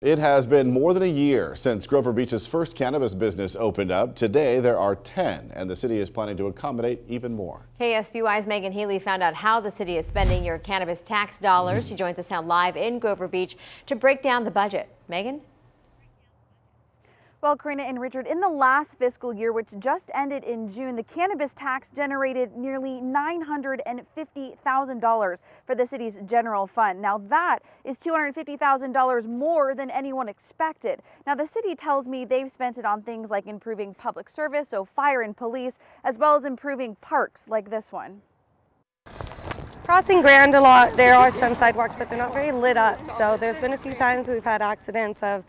It has been more than a year since Grover Beach's first cannabis business opened up. Today, there are 10, and the city is planning to accommodate even more. KSBY's Megan Healy found out how the city is spending your cannabis tax dollars. She joins us now live in Grover Beach to break down the budget. Megan? Well, Karina and Richard, in the last fiscal year, which just ended in June, the cannabis tax generated nearly $950,000 for the city's general fund. Now, that is $250,000 more than anyone expected. Now, the city tells me they've spent it on things like improving public service, so fire and police, as well as improving parks like this one. Crossing Grand a lot, there are some sidewalks, but they're not very lit up. So there's been a few times we've had accidents of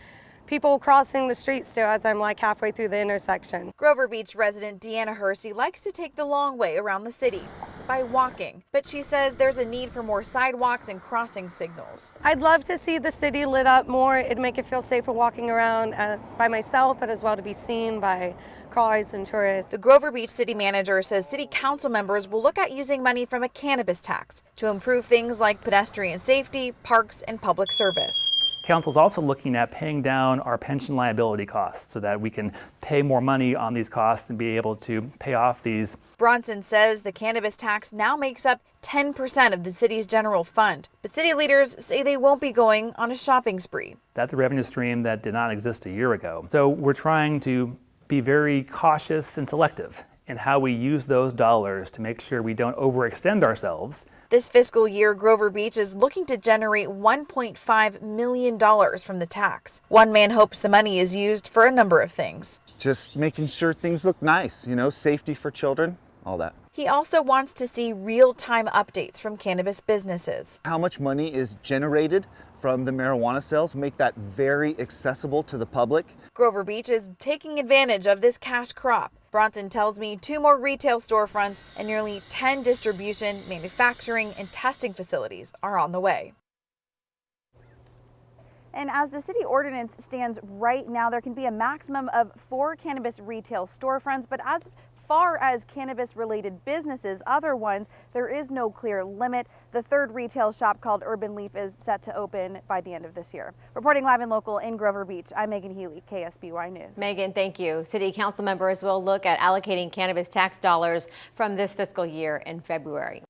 people crossing the street still as I'm like halfway through the intersection. Grover Beach resident Deanna Hersey likes to take the long way around the city by walking, but she says there's a need for more sidewalks and crossing signals. I'd love to see the city lit up more. It'd make it feel safer walking around by myself, but as well to be seen by cars and tourists. The Grover Beach city manager says city council members will look at using money from a cannabis tax to improve things like pedestrian safety, parks, and public service. Council is also looking at paying down our pension liability costs so that we can pay more money on these costs and be able to pay off these. Bronson says the cannabis tax now makes up 10% of the city's general fund, but city leaders say they won't be going on a shopping spree. That's a revenue stream that did not exist a year ago. So we're trying to be very cautious and selective in how we use those dollars to make sure we don't overextend ourselves. This fiscal year, Grover Beach is looking to generate $1.5 million from the tax. One man hopes the money is used for a number of things. Just making sure things look nice, safety for children, all that. He also wants to see real-time updates from cannabis businesses. How much money is generated from the marijuana sales, make that very accessible to the public. Grover Beach is taking advantage of this cash crop. Bronson tells me 2 more retail storefronts and nearly 10 distribution, manufacturing, and testing facilities are on the way. And as the city ordinance stands right now, there can be a maximum of 4 cannabis retail storefronts, but as far as cannabis-related businesses, other ones, there is no clear limit. The 3rd retail shop called Urban Leaf is set to open by the end of this year. Reporting live and local in Grover Beach, I'm Megan Healy, KSBY News. Megan, thank you. City council members will look at allocating cannabis tax dollars from this fiscal year in February.